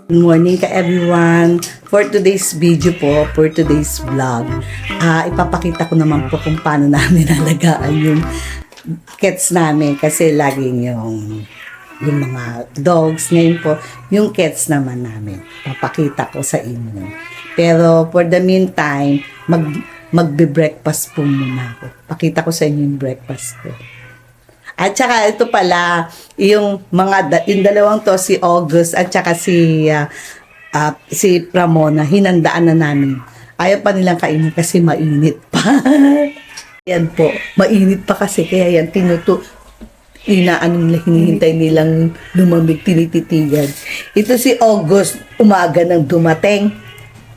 Good morning ka everyone. For today's video po, for today's vlog, ipapakita ko naman po kung paano namin nalagaan yung cats namin kasi laging yung mga dogs. Ngayon po, yung cats naman namin. Papakita ko sa inyo. Pero for the meantime, magbe-breakfast po muna ako. Pakita ko sa inyo yung breakfast ko. At saka ito pala, yung dalawang to, si August at saka si Ramona, hinandaan na namin. Ayaw pa nilang kainin kasi mainit pa. Yan po, mainit pa kasi kaya yan hinihintay nilang lumamig, tinititigan. Ito si August, umaga nang dumating.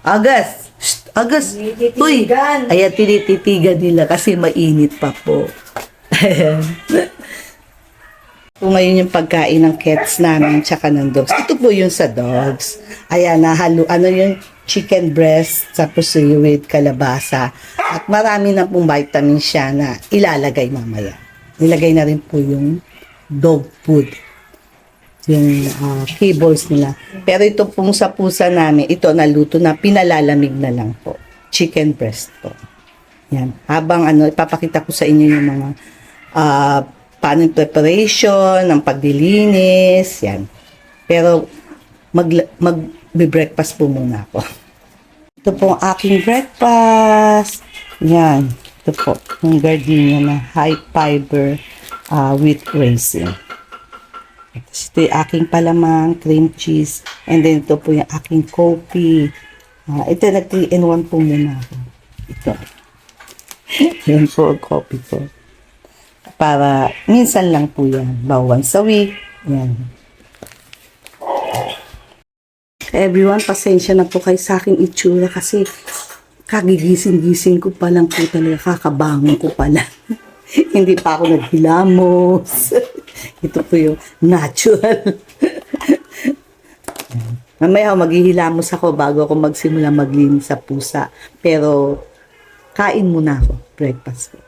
August! Shh, August! Uy! Ayan, tinititigan nila kasi mainit pa po. Kung ngayon yung pagkain ng cats namin tsaka ng dogs. Ito po yung sa dogs. Ayan, yung chicken breast tapos with kalabasa. At marami na pong vitamin siya na ilalagay mamaya. Nilagay na rin po yung dog food. Yung kibbles nila. Pero ito pong sa pusa namin, ito naluto na, pinalalamig na lang po. Chicken breast po. Yan. Habang ipapakita ko sa inyo yung mga paano yung preparation, ng paglilinis, yan. Pero, mag-breakfast po muna ako. Ito po ang aking breakfast. Yan. Ito po, yung gardenia na high fiber with raisin. Ito yung aking palamang, cream cheese, and then ito po yung aking coffee. Ito, nag-3-in-1 po muna ako. Ito. Yan po ang coffee ko. Para minsan lang po yan. Once a week. Yan. Everyone, pasensya na po kayo sa aking itsura kasi kagigising-gising ko pa lang po talaga. Kakabangon ko pa lang. Hindi pa ako naghilamos. Ito po yung natural. Mamaya maghihilamos ako bago ako magsimula maglinis sa pusa. Pero kain muna ako. Breakfast ko.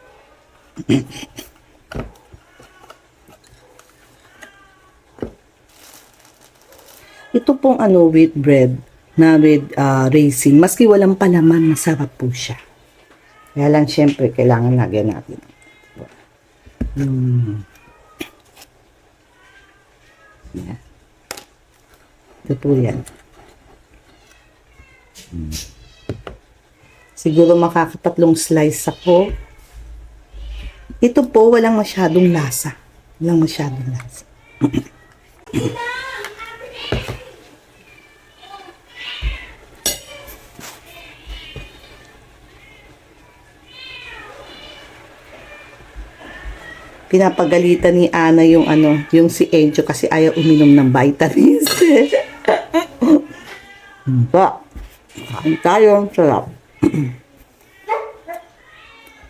Ito pong wheat bread na with raisin. Maski walang palaman, masarap po siya. Kaya lang, syempre, kailangan lagyan natin. Yeah. Ito po yan. Siguro makakatatlong slice ako. Ito po, walang masyadong lasa. Walang masyadong lasa. Pinapagalitan ni Ana yung si Encho kasi ayaw uminom ng vitamins. Ba, kain tayo, sarap.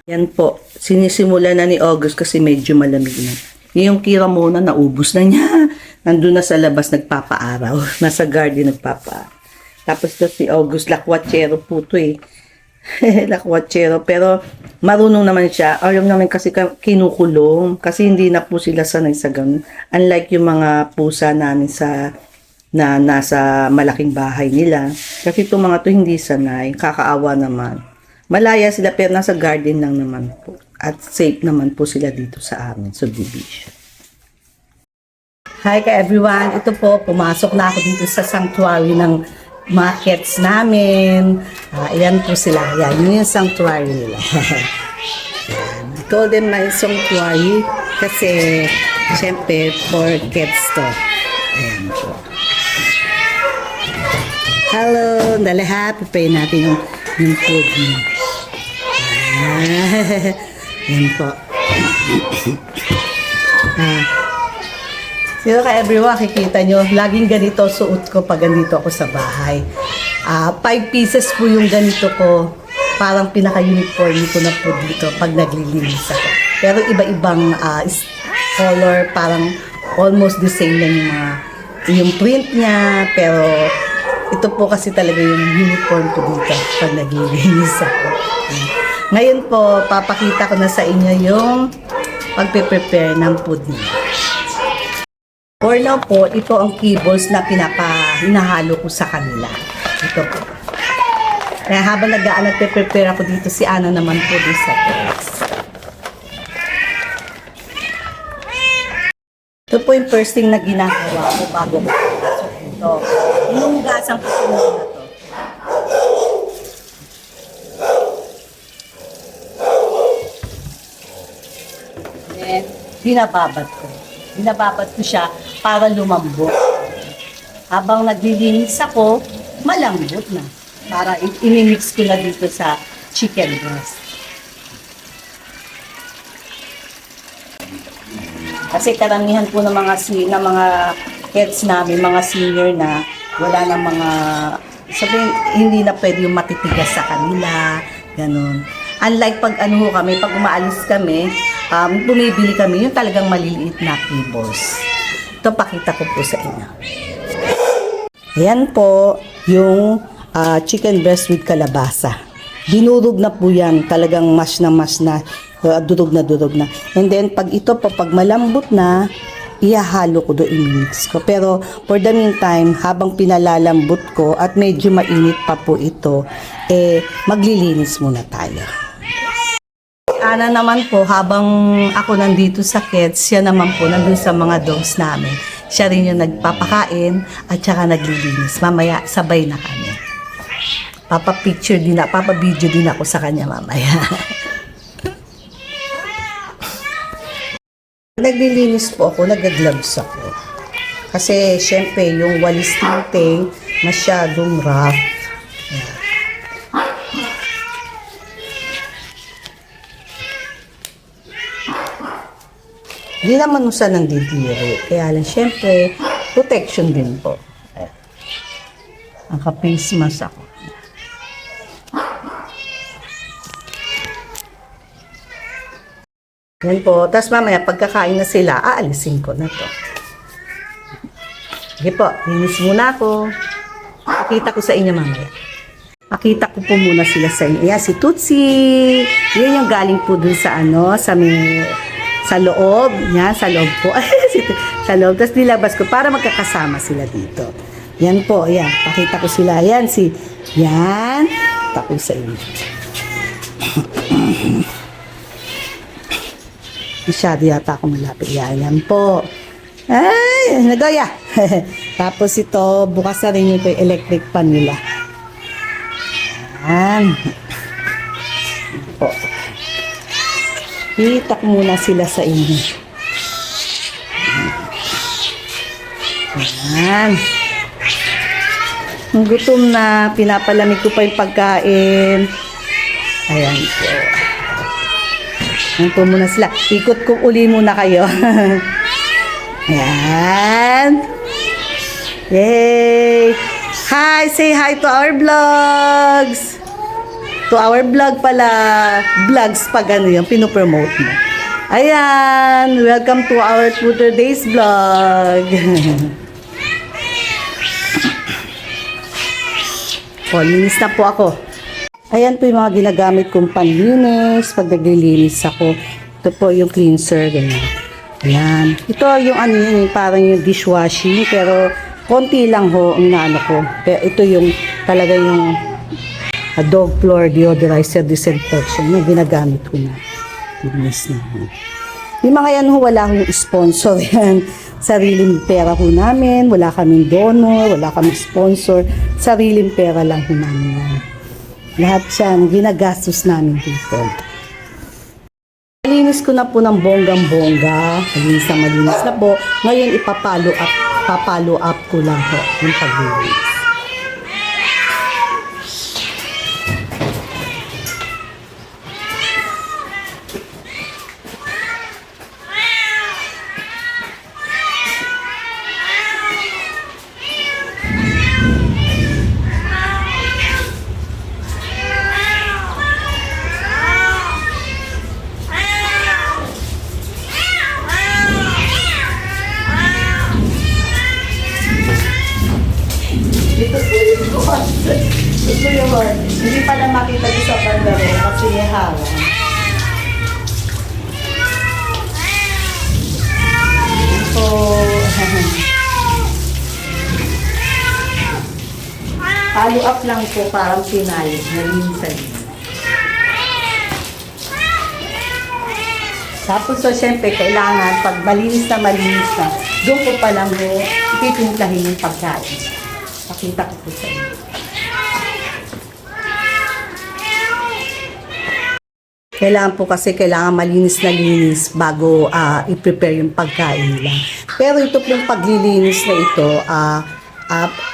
Yan po, sinisimula na ni August kasi medyo malamig na. Yung kira muna, naubos na niya. Nandun na sa labas, nagpapaaraw. Nasa garden, nagpapaaraw. Tapos to si August, lakwachero po to eh. Lakwachero, pero marunong naman siya. Ayaw naman kasi kinukulong kasi hindi na po sila sanay sa ganun. Unlike yung mga pusa namin na nasa malaking bahay nila. Kasi itong mga to hindi sanay. Kakaawa naman. Malaya sila pero nasa garden lang naman po. At safe naman po sila dito sa amin, subdivision. Hi ka everyone. Ito po, pumasok na ako dito sa sanctuary ng mga cats namin. Ayan po sila. Ayan, yun yung sanctuary nila. I call them my sanctuary kasi syempre for cats to. Ayan po. Hello, dali ha. Prepare natin yung food niya. Ayan po. Sino ka everyone, kikita nyo, laging ganito suot ko pag ganito ako sa bahay. 5 pieces po yung ganito ko. Parang pinaka-uniform ko na po dito pag naglilinis ako. Pero iba-ibang color, parang almost the same lang yung print niya. Pero ito po kasi talaga yung uniform ko dito pag naglilinis ako. Ngayon po, papakita ko na sa inyo yung pagpe-prepare ng pudding. For now po, ito ang kibbles na hinahalo ko sa kanila. Ito po. Kaya habang nag-prepare ako dito, si Ana naman po dito sa test. Ito po yung first thing na ginagawa ko bago ko pasok ito. Inuugasan ko ito muna to. Then, binababad ko. Binababad ko siya para lumambot. Habang naglilinis ako, malambot na. Para inimix ko na dito sa chicken breast. Kasi karamihan po ng mga kids namin, mga senior na wala ng mga, sabihin, hindi na pwede yung matitigas sa kanila, ganun. Unlike pag kami, pag umaalis kami, bumibili kami yung talagang maliliit na kibbles. Ito, pakita ko po sa inyo. Ayan po yung chicken breast with kalabasa. Dinurog na po yan, talagang mash na, durog na. And then, pag ito po, pag malambot na, ihahalo ko doon, i-mix ko. Pero, for the meantime, habang pinalalambot ko at medyo mainit pa po ito, maglilinis muna tayo. Ana naman po, habang ako nandito sa kids, siya naman po nandun sa mga dogs namin. Siya rin yung nagpapakain at saka naglilinis. Mamaya, sabay na kami. Papa-video din ako sa kanya mamaya. Naglilinis po ako, nag-gloves ako. Kasi, syempre, yung walis tinting, masyadong rough. Hindi naman usa ng didiri. Kaya lang, syempre, protection din po. Naka-face mask ako. Yan po. Tapos mamaya, pagkakain na sila, aalisin ko na to. Sige po, linis muna ako. Pakita ko sa inyo mamaya. Pakita ko po muna sila sa inyo. Yan, si Tootsie. Yan yung galing po dun sa sa loob. Yan, sa loob po. Sa loob. Tapos nilabas ko para magkakasama sila dito. Yan po, yan. Pakita ko sila. Yan, yan. Pakita ko sa inyo. Masyado yata ako malapit. Yan po. Ay, nagoya. Tapos ito, bukas na rin yung electric pan nila. Yan. Po. Kita ko muna sila sa inyo. Yan. Ang gutom na, pinapalamig ko pa yung pagkain. Ayan po. Ayan po muna sila. Ikot ko uli muna kayo. Ayan. Yay! Hi! Say hi to our vlogs! To our vlog pala. Vlogs pa gano'n yung pinopromote mo. Ayan! Welcome to our Twitter Days vlog. Linis na po ako. Ayan po yung mga ginagamit kong panlinis pag naglilinis ako. Ito po yung cleanser, ganyan. Ayan. Ito yung parang yung dishwashing, pero konti lang ho ang inaano ko. Pero ito yung talaga yung dog floor deodorizer disinfection na ginagamit ko na. Linis na. Yung mga yan ho, wala akong sponsor yan. Sariling pera ho namin, wala kaming donor, wala kaming sponsor. Sariling pera lang ho namin yan. Lahat yan, ginagastos namin dito. Malinis ko na po ng bonggang-bongga. Malinis na po. Ngayon, papalo up ko lang po yung paglinis. Ito yun. Hindi pala makita ko sa bandaro kasi harang. So, follow up lang po parang pinayos. Nalinisan. Tapos, so, syempre, kailangan, pag malinis na, doon ko pa lang mo, ipipintahin yung pagkain. Pakita ko po sa inyo. Kailangan po kasi, kailangan malinis na linis bago i-prepare yung pagkain nila. Pero ito pong paglilinis na ito,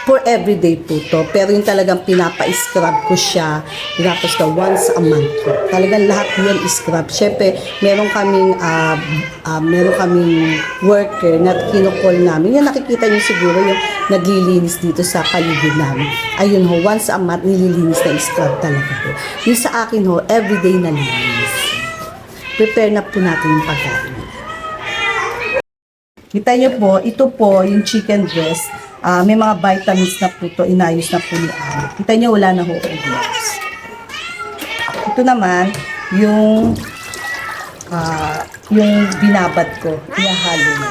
for everyday po to. Pero yung talagang pinapa-scrub ko siya, tapos ka once a month po. Talagang lahat yun scrub. Siyempre, meron kaming worker na kinukol namin. Yung nakikita niyo siguro yung naglilinis dito sa paligid namin. Ayun ho, once a month nililinis na scrub talaga po. Yung sa akin ho, everyday na nilinis. Prepare na po natin yung pagkain. Kita niyo po, ito po yung chicken breast. May mga vitamins na po ito, inayos na po ni Ari. Kita niyo, wala na ho gloves. Ito naman, yung binabad ko, ihahalo na.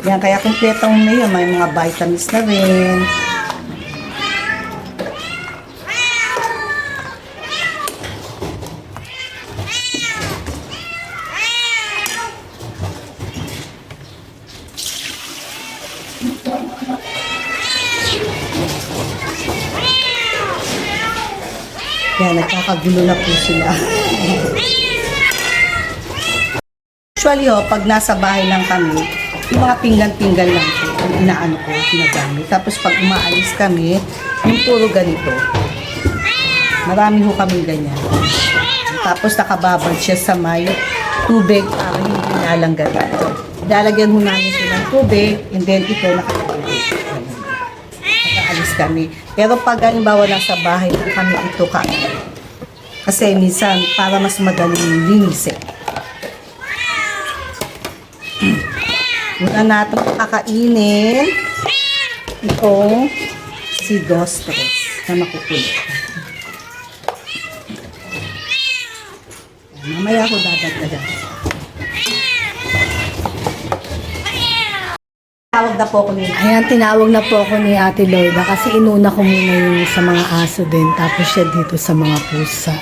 Yan, kaya kumpletong na yun, may mga vitamins na rin. Yan, nagkakagulo na po sila. Usually pag nasa bahay lang kami, yung mga pinggan-pinggan lang po, yung inaano ko, ginagamit. Tapos pag umaalis kami, yung puro ganito. Marami ho kami ganyan. Tapos nakababad siya sa may tubig para hindi nilalanggaran. Lalagyan ho namin silang tubig, and then ito nakalagay. Nakaalis kami. Pero pag halimbawa nasa bahay lang kami ito kasi minsan para mas madaling linisin. Una natin kakainin itong si Dostres na makukulit. Mamaya ako dadagdagan. Tinawag na po ako ni Ayan, tinawag na po ako ni Ate Loida kasi inuna ko muna yung sa mga aso din, tapos siya dito sa mga pusa.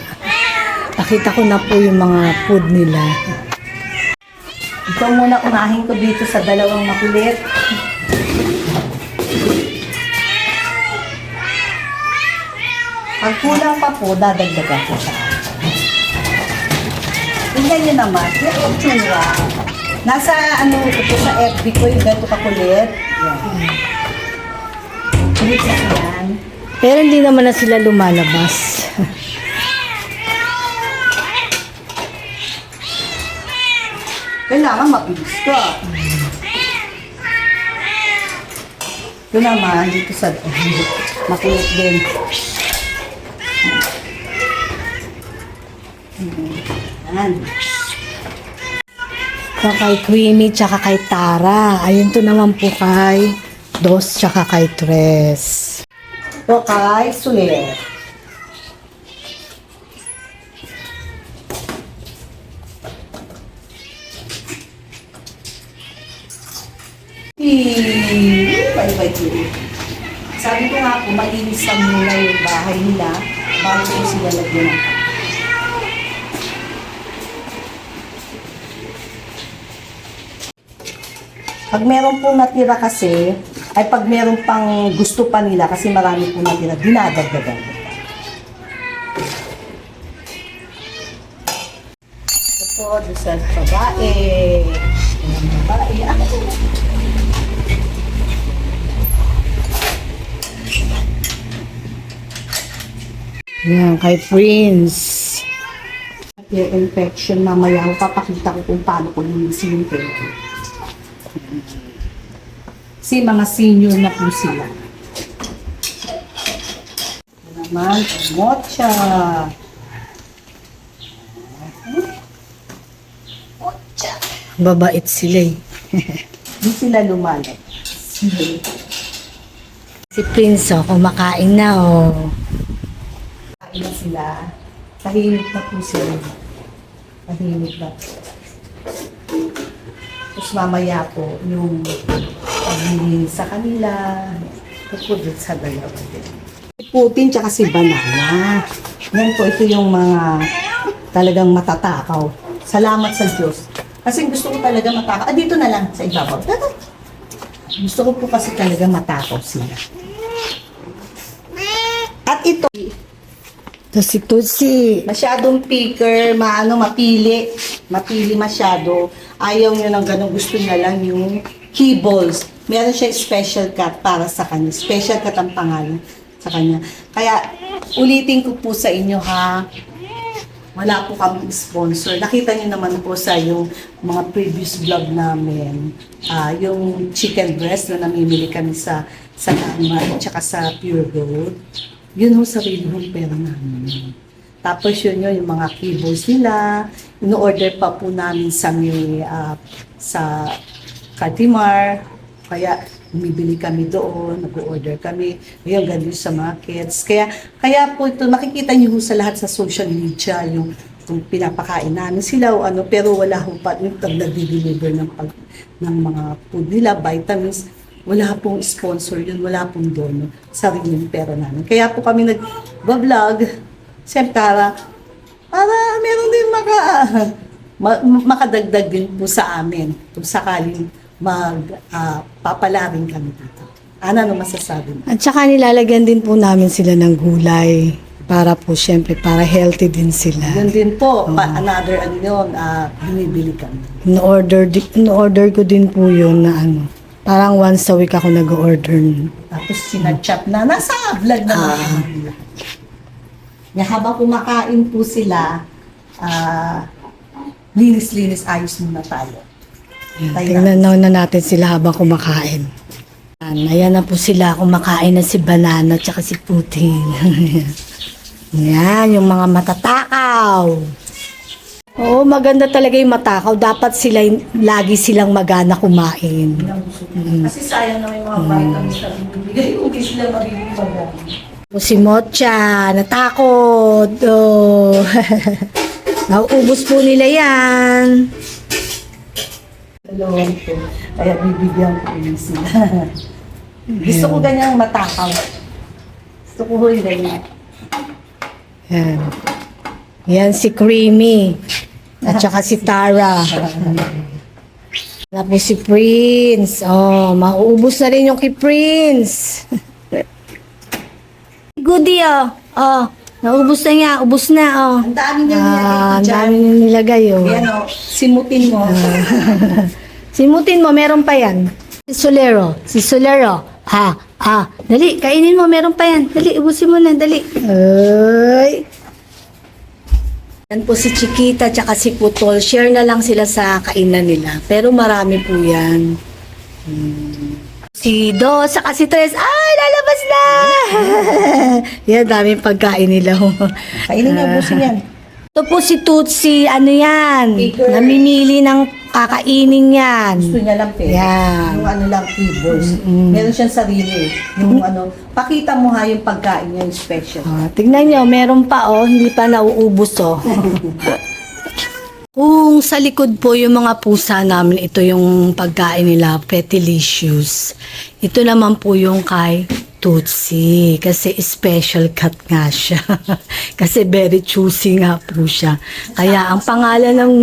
Nakita ko na po yung mga food nila. Ito muna unahin ko dito sa dalawang makulit. Pag kulang pa po, dadagdagan ko siya. Tingnan nyo naman, yung itsura. Nasa ito sa FB ko, yung ganito kakulit. Yan. Kulit na yan. Pero hindi naman na sila lumalabas. Kailangan mabilis ka. Ito naman, dito sa makulit din. Yan. Ito kay Creamy tsaka kay Tara. Ayun to naman po kay Dos tsaka kay Tres. Ito kay Suler. Bye-bye po. Sabi ko nga po, malinis lang muna yung bahay nila bago ko sila lagyan ng pag meron pong natira kasi, ay pag meron pang gusto pa nila kasi marami pong natira, dinadagdagan ko. Ito po, doon sa babae. Babae. Yan, kay Prince. Yung infection, mamaya ako papakita ko kung paano ko linisin yung pwede. Kasi mga senior na po sila. Ito naman, mocha. Mocha. Babait sila eh. Hindi sila lumalag. Si Prince, kumakain na, Kain na sila. Tahimik na po sila. Tahimik na. Tapos mamaya po, yung paglilinis sa kanila, ito po dun sa dalawa din. Si Putin tsaka si Banana. Yan po, ito yung mga talagang matatakaw. Salamat sa Diyos. Kasi gusto ko talaga matakaw. Dito na lang sa ibabaw. Gusto ko po kasi talaga matakaw sila. At ito, Ito si Tutsi. masyadong picker, mapili. Mapili masyado. Ayaw niya ng ganun. Gusto niya lang yung keyballs. Meron siya special cut para sa kanya. Special cut ang pangalan sa kanya. Kaya, ulitin ko po sa inyo ha. Wala po kami sponsor. Nakita niyo naman po sa yung mga previous vlog namin. Yung chicken breast na namimili kami sa Nama at saka sa Pure Gold. Yun ho sarili hong pera namin. Tapos yun yung mga keyboards nila. Ino-order pa po namin sa sa Cartimar. Kaya bumibili kami doon, nag-order kami. Ngayon, ganun sa markets. Kaya po ito, makikita niyo ho sa lahat sa social media, yung pinapakain namin sila o ano, pero wala ho pa, yung nag-deliver ng mga food nila, vitamins. Wala pong sponsor yun, wala pong dono. Sariling pera namin. Kaya po kami nag-vlog, siyempre para meron din makadagdag din po sa amin kung sakaling papalarin kami dito. Ano masasabi mo? At saka nilalagyan din po namin sila ng gulay. Para po, syempre, para healthy din sila. Yun din po, another binibili kami. In-order ko din po yun na parang once a week ako nag-order. Tapos sinachap na, nasa vlog na namin. Habang kumakain po sila, linis-linis, ayos muna tayo. Tingnan na natin sila habang kumakain. Ayan na po sila, kumakain na si Banana at si Putin. Yan, yung mga matatakaw. Oo, maganda talaga yung matakaw. Dapat lagi silang magana kumain. Kasi sayang na may mga vitamins na bibigay. Hindi sila mabibigay. Si Mocha, natakot. Oh. Nauubos po nila yan. Dalawang ito. Kaya bibigyan ko yun sila. Gusto ko ganyang matakaw. Gusto ko yung ganyan. Yan. Yan si Creamy. At saka si Tara. Tapos si Prince. Oh, mauubos na rin yung kay Prince. Goodie, oh. Naubos na niya. Ubos na, oh. Ang dami niya nilagay Ang dyan. dami niya nilagay, oh. Yan o, simutin mo. Simutin mo, meron pa yan. Si Solero. Dali, kainin mo, meron pa yan. Dali, ubusin mo na, dali. Ay. Yan po si Chiquita tsaka si Putol. Share na lang sila sa kainan nila. Pero marami po yan. Si Do, saka si Tres. Ay, lalabas na! Yan, daming pagkain nila. Kainin niya, busin yan. Ito po si Tutsi, ano yan? Picker. Namimili ng kakainin yan. Gusto niya lang pera. Yan. Yung lang keyboards. Meron siyang sarili. Yung pakita mo ha yung pagkain niya, yung special. Tignan nyo, meron pa hindi pa nauubos Kung sa likod po yung mga pusa namin, ito yung pagkain nila, Petilicious. Ito naman po yung kay Tutsi, kasi special cut nga siya. Kasi very choosy nga po siya. Kaya ang pangalan ng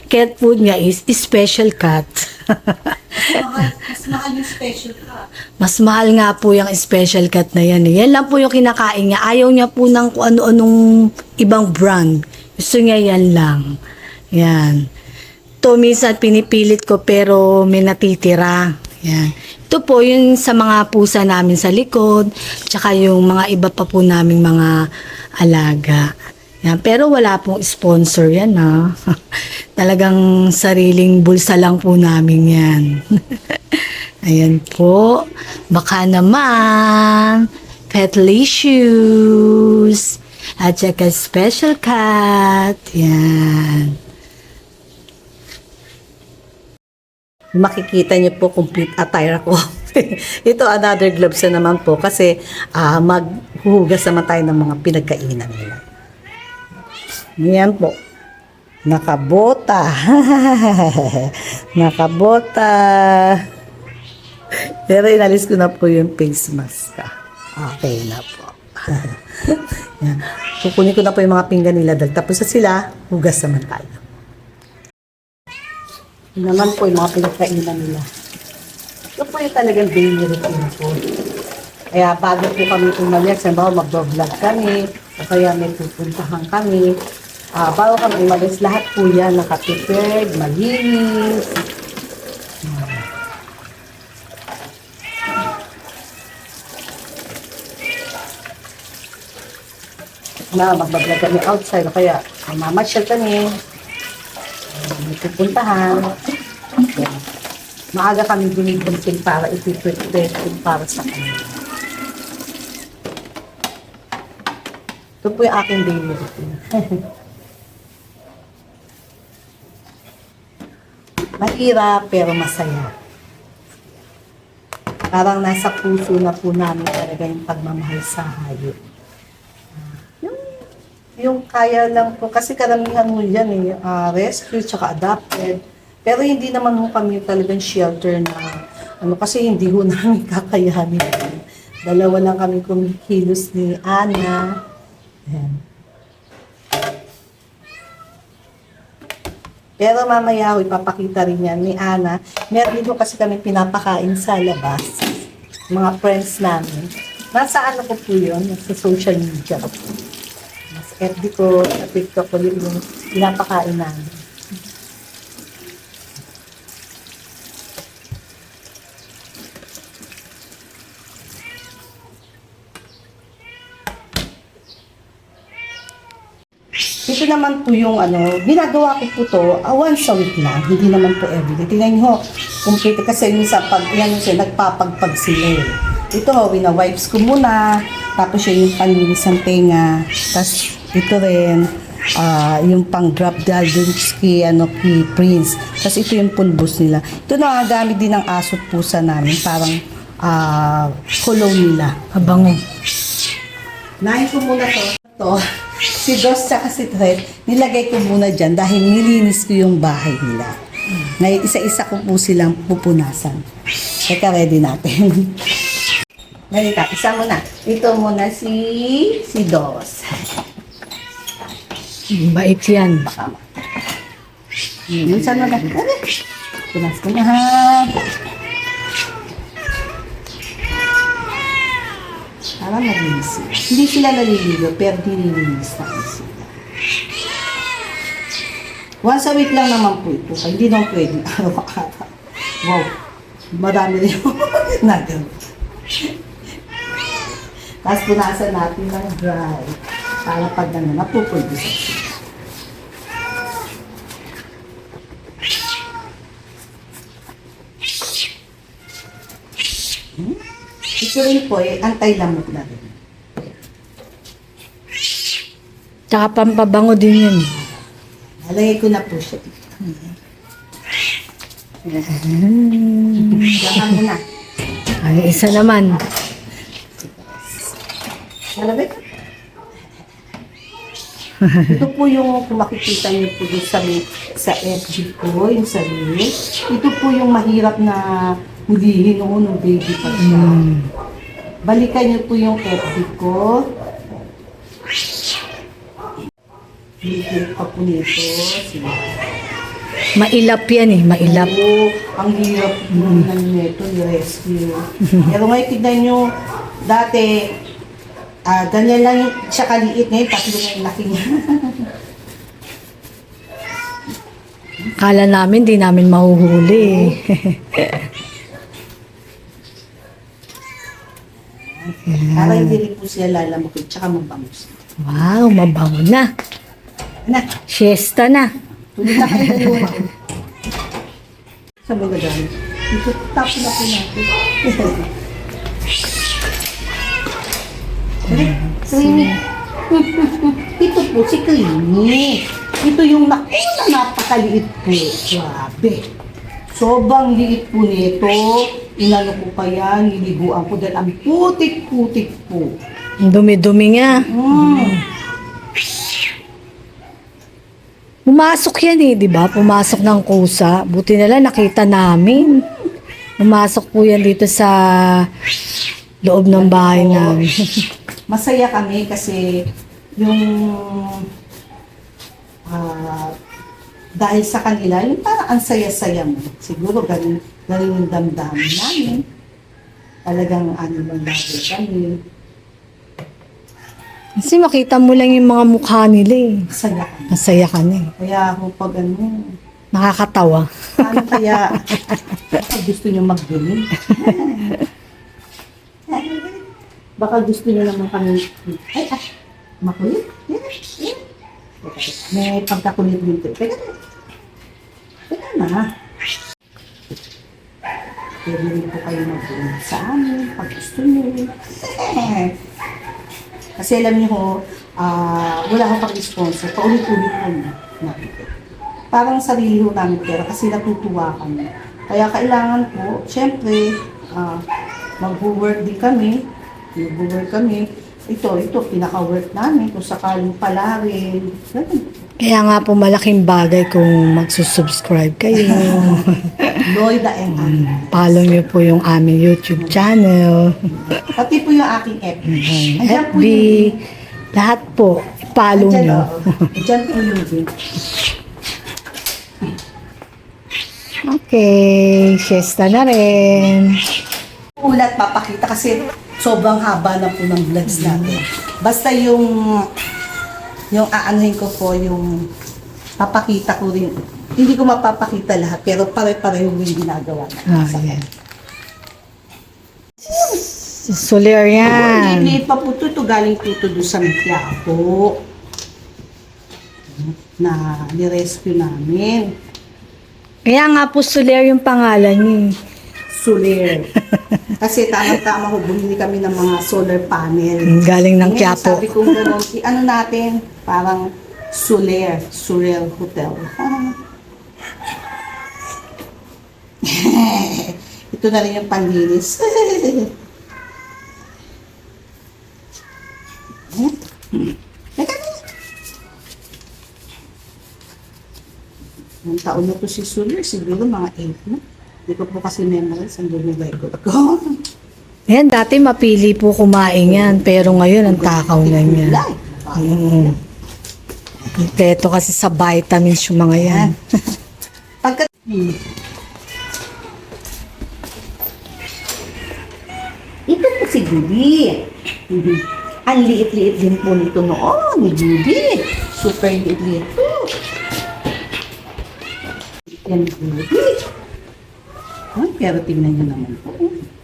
cat food niya is special cut. Mas mahal yung special ka. Mas mahal nga po yung special cut na yan. Yan lang po yung kinakain niya. Ayaw niya po ng kung ano-anong ibang brand. Gusto niya yan lang. Yan. Ito minsan pinipilit ko pero may natitira. Yan. Ito po yung sa mga pusa namin sa likod, tsaka yung mga iba pa po naming mga alaga. Yan. Pero wala pong sponsor yan Talagang sariling bulsa lang po namin yan. Ayan po. Baka naman, Petlicious. At saka special cat. Yan. Makikita niyo po complete attire ako. Ito, another gloves na naman po kasi maghuhugas naman tayo ng mga pinagkainan nila. Yan po. Nakabota. Nakabota. Pero inalis ko na po yung face mask. Okay na po. Yan. Kukunin ko na po yung mga pinggan nila. Tapos sa sila, hugas naman tayo. Yun naman po yung mga pinagkainan nila. Ito po yung talagang daily routine po. Kaya bago po kami umalis, halimbawa mag-vlog kami, o kaya may pupuntahan kami, bago kami umalis, lahat po yan nakaprepared, malinis. Na mag-vlog kami outside, o kaya mamasyal kami, may pupuntahan. Yan. Maaga kami binibunsing para ipipit-pit para sa kanila. Ito po yung aking daily routine. Mahirap pero masaya. Parang nasa puso na po namin talaga yung pagmamahal sa hayop. Yung kaya lang po, kasi karamihan mo yan rescue tsaka adopted. Pero hindi naman mo kami talagang shelter na, kasi hindi ho namin kakayanin. Dalawa lang kami kumikilos ni Ana. Ayan. Pero mamaya ho, ipapakita rin yan ni Ana. Meron dito kasi kami pinapakain sa labas. Mga friends namin. Nasa ano ko po yun? Sa social media ko po. Nasa FB ko, sa TikTok ko yung pinapakain namin. Ito naman po yung ginagawa ko po to once a week lang, hindi naman po everyday. Tingnan nyo, complete kasi minsan pag yan siya, nagpapagpag sila eh. Ito ho, wina-wipes ko muna, tapos yun yung panlinis ng tenga, tapos ito rin, yung pang drop dal dun kay Prince. Tapos ito yung pulbos nila. Ito nagagamit din ng aso at pusa namin, parang cologne nila. Mabango. Nahin ko muna to. Si Dos tsaka si Tret, nilagay ko muna dyan dahil nilinis ko yung bahay nila. Ngayon, isa-isa ko po silang pupunasan. Teka, ready natin. Ganito, isa muna. Ito muna si Dos. Bait yan. Baka ma. Minsan mo na. Punas ko na ha. Para malinis sila. Hindi sila naliligo, pero nililinis namin sila. Once a week lang naman po ito. Kaya hindi naman pwede araw-araw. Wow. Marami rin yung nagawin. Tapos punasan natin ng dry. Para pag napupulbos sila. Ito rin po anti-lamok na rin. Tsaka pampabango din yun. Nalagay ko na po siya dito. Diyan mo na. Ay, isa naman. Nalagay ko. Ito po yung kung makikita niyo po sa FG ko, yung sarili. Ito po yung mahirap na hulihin noon ng baby pa siya. Balikan niyo po yung FB ko. Bigyan pa po nito. Sila. Mailap yan eh, mailap. Oo, ang hirap ng neto, ni-rescue. Pero ngayon, tignan nyo, dati, ganyan lang siya kaliit ngayon, tatlo na yung laki niya. Kala namin, di namin mahuhuli. Para hindi rin po siya lalamukin, tsaka mabangus. Wow, mabango na. Anak, Siesta na. tuloy na kayo dalawa. Saan ba gagamit? Ito, tapos na po natin. Creamy. Ito po si Creamy. Ito yung napakaliit po. Grabe. Sobrang liit po nito. Inano ko pa yan, niliguan ko dahil ang putik-putik po. Ang dumi-dumi nga. Pumasok yan eh, di ba? Pumasok ng kusa. Buti na lang nakita namin. Pumasok po yan dito sa loob ng bahay namin. Masaya kami kasi yung dahil sa kanila, yung parang ang saya-saya mo. Siguro ganun yung damdamin namin. Talagang ano lang bagay kami. Kasi makita mo lang yung mga mukha nila eh. Masaya kami. Masaya ka na eh. Kaya ako pag ano, Nakakatawa. ano kaya baka gusto nyo magbili. Baka gusto nyo naman kami, makulit. May pagkakulit dito. Teka na. Pwede rin po kayo mag-ulit sa amin pag gusto nyo. Kasi alam niyo ho, wala akong pag-sponsor. Paulit-ulit po na. Parang sarili ho namin pera kasi natutuwa kami. Kaya kailangan po, syempre, mag-work din kami. Mag-work kami. Ito, pinaka-work namin kung sakaling pala rin. Kaya nga po malaking bagay kung magsusubscribe kayo. Loida and Anna. Follow niyo po yung aming YouTube channel. Pati po yung aking FB. Ayan po FB. yung Lahat po. Follow Diyan, niyo. Diyan po yung link. Okay. Siesta na rin. Ulat papakita kasi sobrang haba na po ng vlogs natin. Basta yung aanuhin ko po yung papakita ko rin. Hindi ko mapapakita lahat pero pare-pareho yung ginagawa natin. Yan. Soler yan. Liit pa po ito. Galing po ito doon sa Quiapo na nirescue namin. Kaya nga po Soler yung pangalan niya. Soler. Kasi tama-tama ho, bumili kami ng mga solar panel. Galing ng Ngayon, Quiapo. sabi ko gano'n, ano natin, parang Soler Hotel. Ito na rin yung panlinis. Teka na. Ang taon na to si Soler, siguro mga 8 na. Hindi ko po kasi memorize ang lumibay ko. Yan, dati mapili po kumain yan. Pero ngayon, ang takaw na yan. Kompleto kasi sa vitamins yung mga yan. Pagka... Ito po si Judy. Ang liit-liit din po nito noon ni Judy. Super liit-liit po. Yan Judy. Ay, pero tingnan niyo naman po.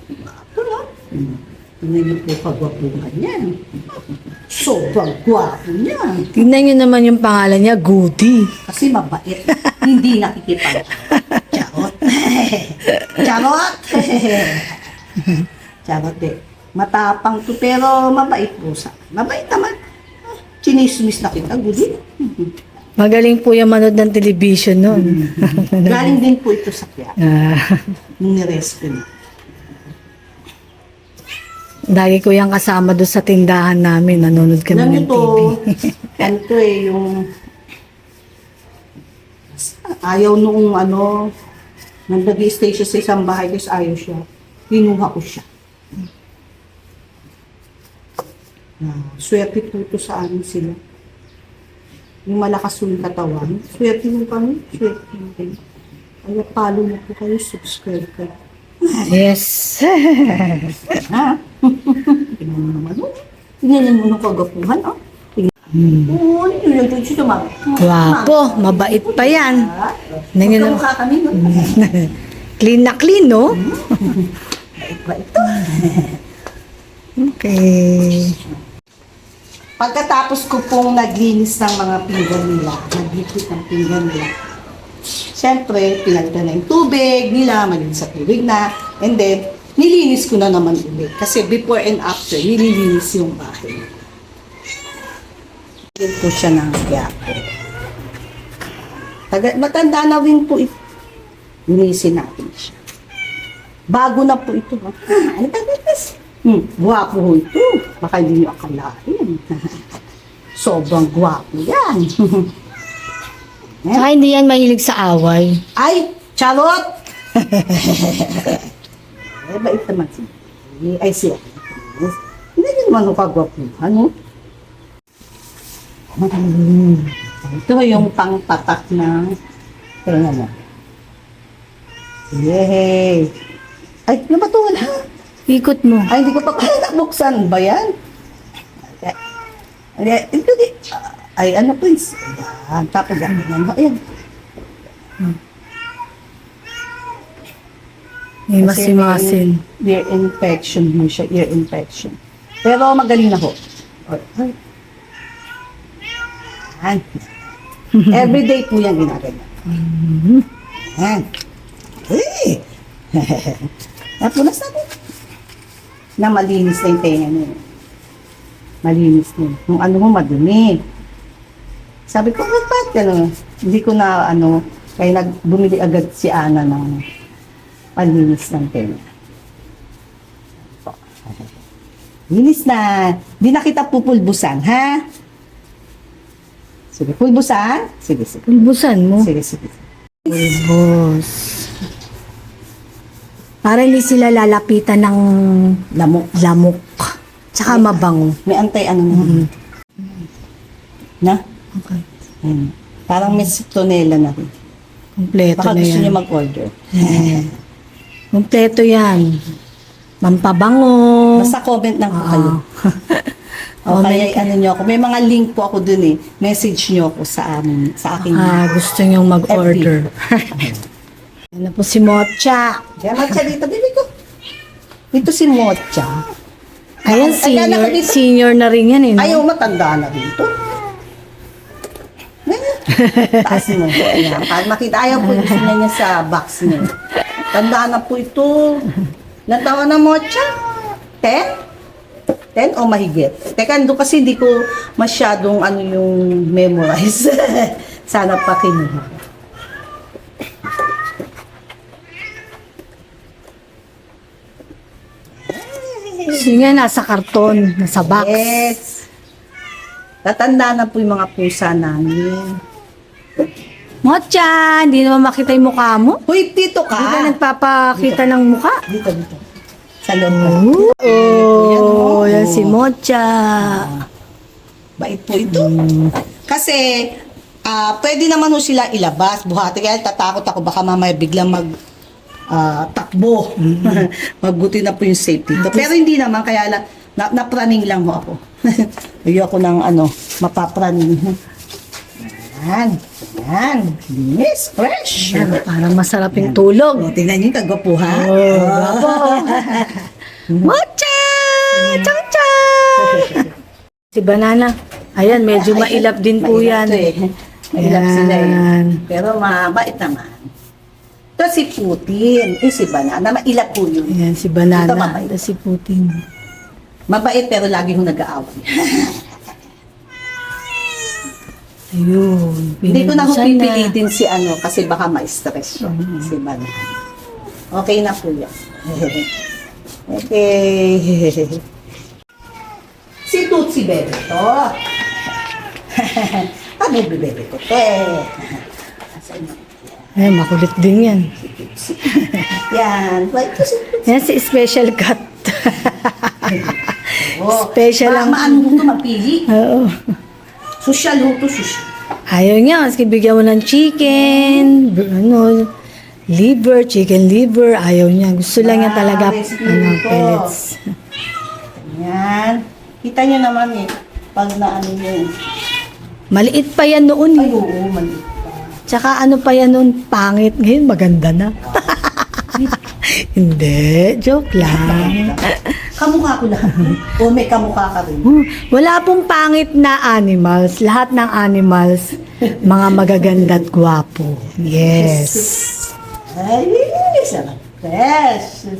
Ito na. Tingnan niyo po pagwapuhan niya. Sobrang gwapo niya. Tingnan nyo naman yung pangalan niya, Goody. Kasi mabait. Hindi nakikipag. Charot. Charot. Charot eh. Matapang to pero mabait po sa. Mabait naman. Chinismis na kita, Goody. Magaling po yung manood ng television noon. Galing din po ito sa Quiapo. Nung nirescue na. Lagi ko yung kasama doon sa tindahan namin. Nanonood kami Alam niyo ng to, TV. ano to eh, yung ayaw nung nang nag-stay siya sa isang bahay kasi ayaw siya. Kinuha ko siya. Swerte po ito sa amin sila. Yung malakas yung katawan. Swerte mo kami. Swerte mo kayo. Kaya follow na po kayo, subscribe kayo. Yes. Ha? Tingnan mo naman. Tingnan mo nung kagapuhan. Oo, yun yung siya naman. Wapo, mabait pa yan. Tingnan mo. Magkamukha kami, no? Clean na clean, no? Bait ba ito? Okay. Pagkatapos ko pong naglinis ng mga pinggan nila, naglikit ng pinggan nila, siyempre, pinalitan na yung tubig nila, malinis sa tubig na, and then, nilinis ko na naman ulit. Kasi before and after, nililinis yung bahay. Din po siya ng Quiapo. Matanda na rin po ito. Linisin natin siya. Bago na po ito. Ha? Ano ba ito? Guwapo ho ito. Baka hindi nyo akalain. Sobrang guwapo yan. Saka hindi yan mahilig sa away. Ay, charot! Bait naman siya. Ay, siya. Hindi din naman ho kagwapuhan, no? Ito yung pang-patak na tenga mo. Yay! Ay, nabato wala. Ikot mo. Ay, hindi ko pa kaya nabuksan ba yan? Ay, ito di. Ay, ano please? Ayan, tapos yan. Ayan. May Kasi masimasin. may ear infection mo siya, ear infection. Pero magaling na ho. Ay. Ayan. Everyday po yan ginagawa. Ayan. Hey! Napunas na po. Na malinis na yung tenga niya. Malinis na. Nung ano mo, madumi. Sabi ko, ba't ano? Hindi ko na ano, kaya bumili agad si Ana ng malinis ng tenga. Linis na. Di na kita pupulbusan, ha? Sige, pulbusan? Sige, sige. Pulbusan mo. Sige, sige. Pulbos. Para hindi sila lalapitan ng lamok. Tsaka mabango. May antay ano na. Na? Okay. Parang may sitonela na rin. Kompleto Baka na gusto yan. niyo mag-order. Kompleto yan. Mampabango. Basta comment lang po kayo. O kaya ano niyo ako. May mga link po ako dun eh. Message niyo ako sa amin, sa aking Gusto niyong mag-order. Ano po si Mocha. Kaya Mocha dito, bibi ko. Ito si Mocha. Ayan, Ay, alam ko dito. senior na rin yan eh. No? Ayaw, matanda na rin to. Taas mo. Ayan. Para makita, ayaw po gusto niya sa box niya. Tanda na po ito. Ilang taon na Mocha? 10? 10 o mahigit? Teka, doon kasi hindi ko masyadong ano yung memorize. Sana pa kinuha. Yun nga, nasa karton, nasa box. Yes. Tatanda na po yung mga pusa namin. Mocha, hindi naman makita yung mukha mo. Hoy, dito ka! Hindi ka nagpapakita ng mukha. Dito, dito. Sa loob ka. Oh, yan si Mocha. Bait po ito. Kasi, pwede naman ho sila ilabas. Buhati kaya tatakot ako baka mamaya biglang takbo. Magbuti na po yung safety. Pero hindi naman, kaya lang, napraning lang ho ako. Ayoko ng mapapraning. Yan. Yan. Linis. Fresh. Yan, parang masarap yung tulog. O, tingnan niyo yung kagwapuhan. Bravo. Mocha! Chang chang! Si Banana. Ayan, medyo mailap din po yan. Mailap sila eh. Ayan. Pero mabait naman. Ito si Putin. Si Banana. Mailap po yun. Ayan, si Banana. Ito mabait. Ito si Putin. Mabait pero lagi kong nag-aaway. Ayun. Hindi ko na ho Pinag-usan pipilitin si kasi baka ma-stress siya. Si Banana. Okay na po yan. Okay. Si Tutsi Bebe to. Bebe ko to eh. Ay, makulit din yan. Yan. Wait, kasi Yan si Special Cut. Special lang. Maano mo ito mapili. Oo. Social ho to, social. Ayaw niya. Kasi bigyan mo ng chicken, liver, chicken liver. Ayaw niya. Gusto lang niya talaga, recipe nito. pellets. Yan. Kita niyo naman eh. Pag naano yun. Maliit pa yan noon. Ay, oo, mali. Tsaka ano pa yan noon, pangit. Ngayon, maganda na. Hindi, joke lang. Kamukha ko lang. O may kamukha ka rin. Wala pong pangit na animals. Lahat ng animals, mga magaganda at gwapo. Yes. Ay, sarap. Fresh.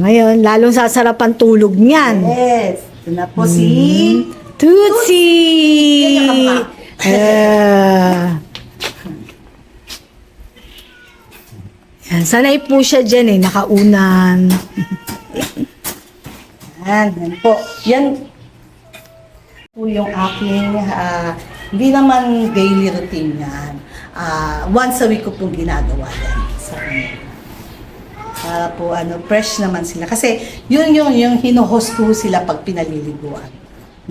Ngayon, lalong sasarap ang tulog niyan. Yes. Ito na po si... Tootsie! Yan yung kamukha. Yan, sanay po siya dyan nakaunan. Yan po. Yan po yung aking, hindi naman daily routine yan. Once a week ko pong ginagawa yan sa kanila. Para po fresh naman sila. Kasi yun yung hino-host ko sila pag pinaliliguan.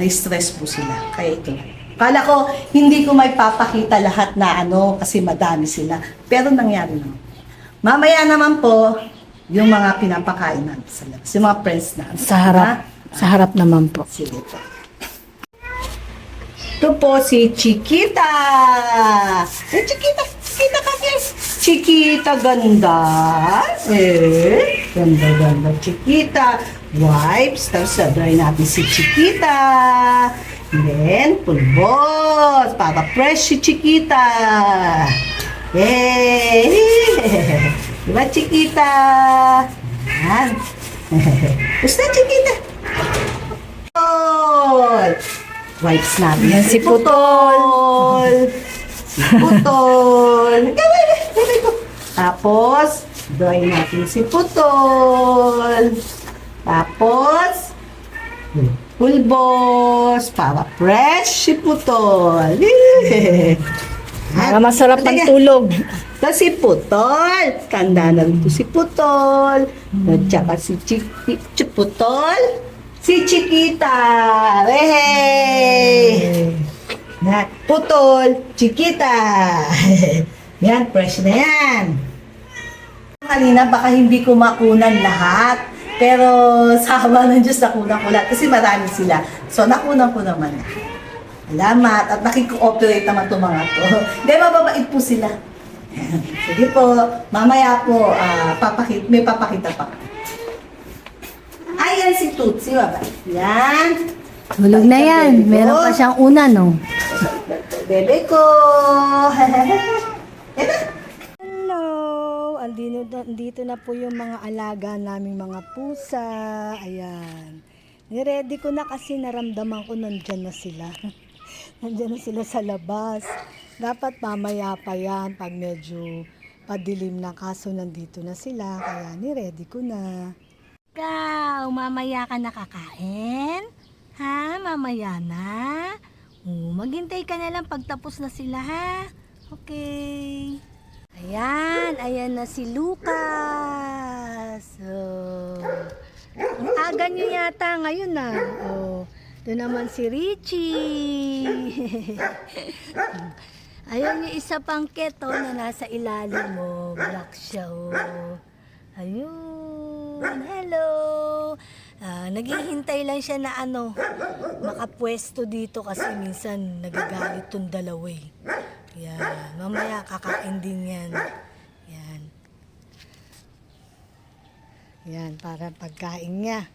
Na-stress po sila. Kaya ito. Kala ko, hindi ko may papakita lahat na kasi madami sila. Pero nangyari naman. Mamaya naman po, yung mga pinapakain natin sa labas. Yung mga friends na. Sa harap. Sa harap naman po. Sige po. Ito po si Chiquita. Chiquita. Chiquita kami. Chiquita ganda. Ganda. Chiquita. Wipes. Tapos sabay natin si Chiquita. Then, pulbos. Para fresh si Chiquita. Yay! Diba, Chiquita? Yan. Gusto, Chiquita? Putol! Wipes natin. Yan si Putol. Si Putol. Gawin ko. Tapos, dry natin si Putol. Tapos, pulbos. Para fresh si Putol. Para masarap ang tulog. Tapos si Putol. Tanda na rin po si Putol. At saka si Putol. Si Chiquita. Hey! Putol. Chiquita. Yan, fresh na yan. Kanina baka hindi ko makunan lahat. Pero sa awa ng Diyos, nakunan ko lahat. Kasi marami sila. So, nakunan ko naman. Salamat. At nakikooperate naman itong mga to. Hindi, mababait po sila. Sige po. Mamaya po, may papakita pa. Ayan si Tutsi, baba. Yan. Tulog na yan. Meron pa siyang una, no? Bebe ko. Hello! Andito na po yung mga alaga naming mga pusa. Ayan. Niready ko na kasi naramdaman ko nandyan na sila. Nandyan na sila sa labas. Dapat mamaya pa yan pag medyo padilim na, kaso nandito na sila. Kaya niready ko na. Ikaw, mamaya ka nakakain? Ha? Mamaya na? Maghintay ka na lang pagtapos na sila, ha? Okay. Ayan na si Lucas. Ang aga nyo yata ngayon na. Ito naman si Richie. Ayun yung isa pang keto na nasa ilalim mo. Black siya, Ayun. Hello. Naghihintay lang siya na makapwesto dito kasi minsan nagagalit tong dalawa Yan. Mamaya kakain din yan. Yan. Yan, para pagkain niya.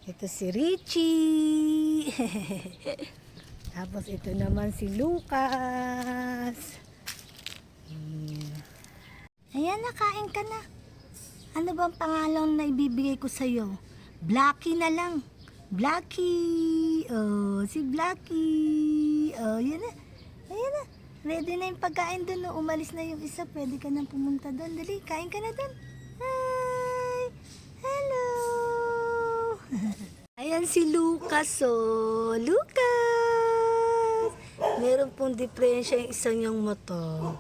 Ito si Richie. Tapos ito naman si Lucas. Ayan, nakain ka na. Ano bang pangalan na ibibigay ko sa'yo? Blackie na lang. Blackie. Si Blackie. Yan na. Ayan na. Ready na yung pagkain doon. No? Umalis na yung isa. Pwede ka nang pumunta doon. Dali, kain ka na doon. Hi! Hello! Ayan si Lucas, Lucas! Meron pong diferensya yung isa niyang mata.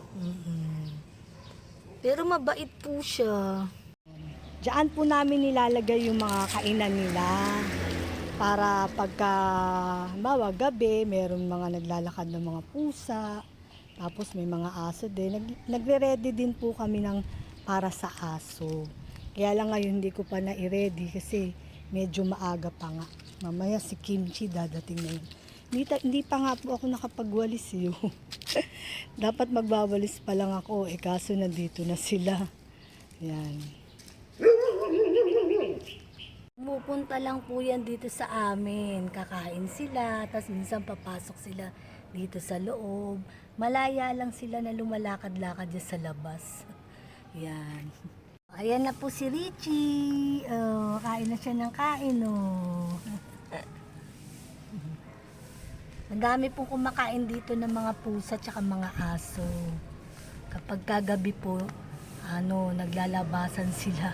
Pero mabait po siya. Diyan po namin nilalagay yung mga kainan nila. Para pagka, bawa gabi, meron mga naglalakad ng mga pusa. Tapos may mga aso din. Nagre-ready din po kami para sa aso. Kaya lang ngayon hindi ko pa na-ready kasi medyo maaga pa nga. Mamaya si Kimchi dadating na yun. Hindi pa nga po ako nakapagwalis Dapat magbawalis pa lang ako kaso nandito na sila. Yan. Pupunta lang po yan dito sa amin. Kakain sila, tapos minsan papasok sila dito sa loob. Malaya lang sila na lumalakad-lakad dyan sa labas. Yan. Ayan na po si Richie. Kain na siya ng kain. Madami pong kumakain dito ng mga pusa at mga aso. Kapag kagabi po, naglalabasan sila.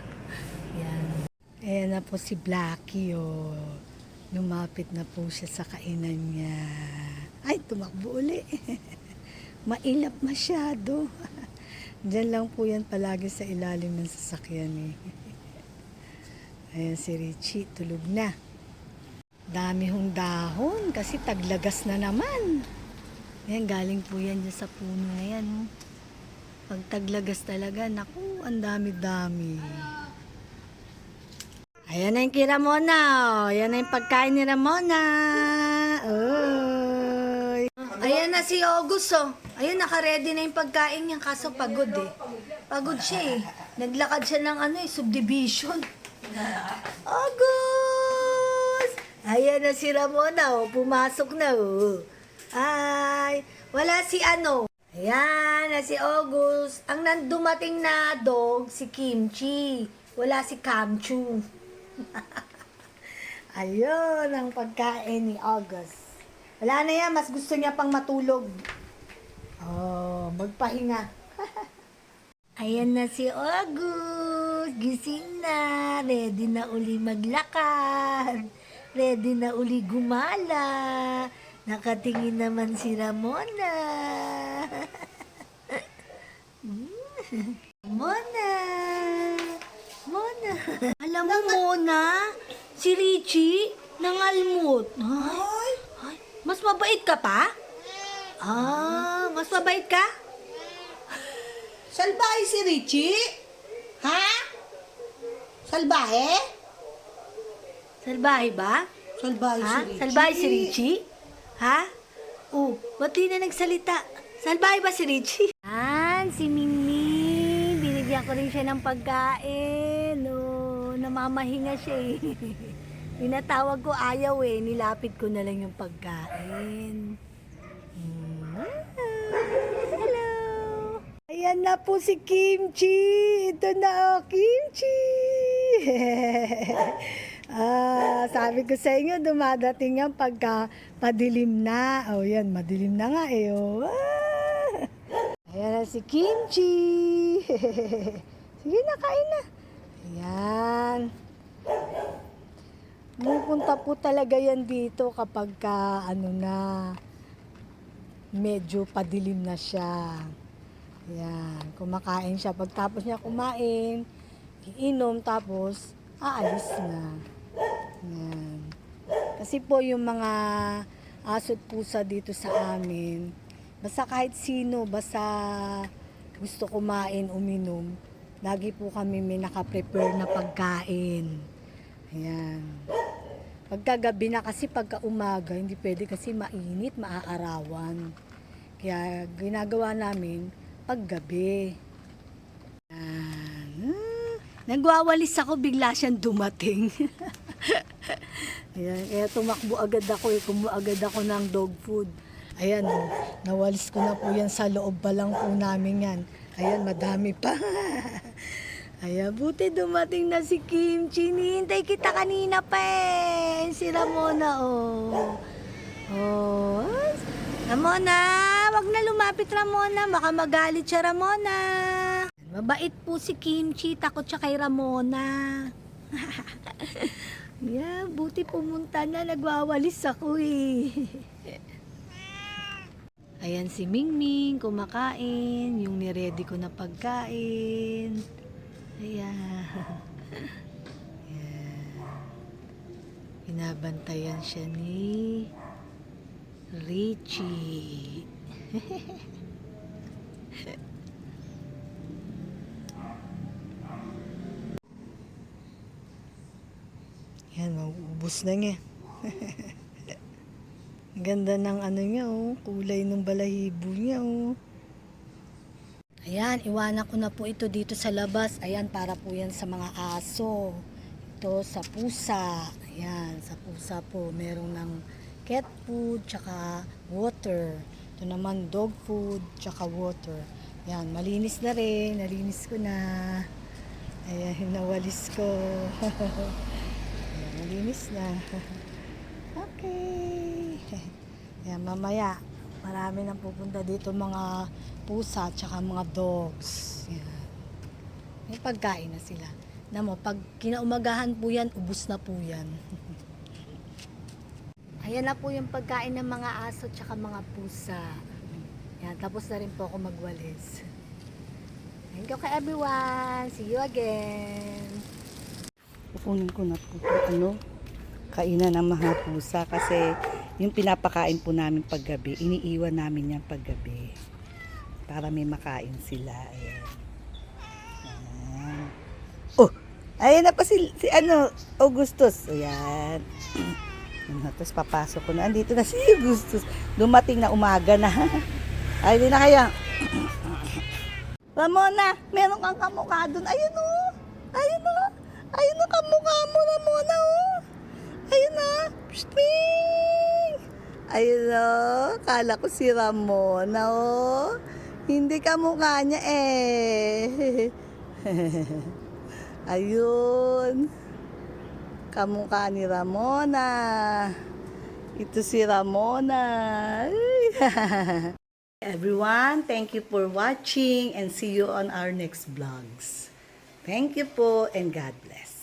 Yan. Ayan na po si Blackie, oh. Lumapit na po siya sa kainan niya. Ay, tumakbo uli. Mailap masyado. Diyan lang po yan palagi sa ilalim ng sasakyan eh. Ayan si Richie, tulog na. Dami hong dahon kasi taglagas na naman. Ayan, galing po yan dyan sa puno na yan. Oh. Pag taglagas talaga, naku, ang dami-dami. Ayan na yung kay Ramona. Oh. Ayan na yung pagkain ni Ramona. Oy. Ayan na si August. Oh. Ayun, naka-ready na yung pagkain niya. Kaso pagod eh. Pagod siya eh. Naglakad siya ng subdivision. August! Ayan na si Ramona. Oh. Pumasok na. Oh. Ay, wala si Ayan na si August. Ang nandumating na dog, si Kimchi. Wala si Kamchu. Ayun ang pagkain ni August. Wala na yan, mas gusto niya pang matulog. Oh, magpahinga. Ayan na si August. Gising na. Ready na uli maglakad. Ready na uli gumala. Nakatingin naman si Ramona. Mona. Mona. Alam mo, Mona, si Richie nangalmot. Ay, mas mabait ka pa? Mas mabait ka? Salbahe si Richie? Ha? Salbahe? Salbahe ba? Salbahe si Ha? Richie. Salbahe si Richie? Ha? Oh, ba't di na nagsalita? Salbahe ba si Richie? Si Mingming. Binigyan ko rin siya ng pagkain. Oh, namamahinga siya eh. Tinatawag ko ayaw eh. Nilapit ko na lang yung pagkain. Hello! Ayan na po si Kimchi. Ito na Kimchi. Sabi ko sa inyo, dumadating yan pagka madilim na. Oh, yan, madilim na nga eh. Oh. Ayan na si Kimchi. Sige na, kain na. Ayan. Pupunta po talaga yan dito kapag medyo padilim na siya. Ayan, kumakain siya. Pagtapos niya kumain, iinom, tapos aalis na. Ayan. Kasi po yung mga aso't pusa dito sa amin, basta kahit sino, basta gusto kumain, uminom, lagi po kami may nakaprepare na pagkain. Ayan. Pagkagabi na kasi pagka umaga, hindi pwede kasi mainit, maaarawan. Kaya ginagawa namin paggabi. Ayan. Nagwawalis ako, bigla siyang dumating. Ayan, kaya tumakbo agad ako kumuha agad ako ng dog food. Ayan, nawalis ko na po yan sa loob pa lang po namin yan. Ayan, madami pa. Ayan, buti dumating na si Kimchi. Hinihintay kita kanina pa eh. Si Ramona, oh. Oh, Ramona, wag na lumapit Ramona. Baka magalit siya Ramona. Mabait po si Kimchi. Takot siya kay Ramona. Yeah, buti pumunta na. Nagwawalis ako eh. Ayan si Mingming, kumakain. Yung niready ko na pagkain. Ayan. Ayan. Binabantayan siya ni Richie. Yan, mauubos na niya. Ganda ng niya, oh. Kulay ng balahibo niya, oh. Ayan, iwanan ko na po ito dito sa labas. Ayan, para po yan sa mga aso. Ito sa pusa. Ayan, sa pusa po. Merong ng cat food, tsaka water. Ito naman dog food, tsaka water. Ayan, malinis na rin. Nalinis ko na. Ayan, nawalis ko. Ayan, malinis na. Okay. Ayan, mamaya, marami nang pupunta dito mga pusa at saka mga dogs. Ayan. May pagkain na sila. Alam mo, pag kinaumagahan po yan, ubus na po yan. Ayan na po yung pagkain ng mga aso at mga pusa. Yan, tapos na rin po ako magwalis. Thank you kay everyone. See you again. Kukunin ko na po ito, kainan ng mga pusa kasi yung pinapakain po namin paggabi, iniiwan namin yan paggabi para may makain sila. Ayan. Ayan. Oh, ayan na pa si Augustus. Ayan. Tapos papasok ko na. Andito na si Augustus. Dumating na umaga na. Ay, di na kaya. Ramona, meron kang kamukha doon. Ayun o. Ayun o. Ayun o, kamukha mo, Ramona o. Ayun o. Pshting! Ayun o. Kala ko si Ramona o. Hindi kamukha niya eh. Ayun. Kamukha ni Ramona. Ito si Ramona. Everyone, thank you for watching and see you on our next vlogs. Thank you po and God bless.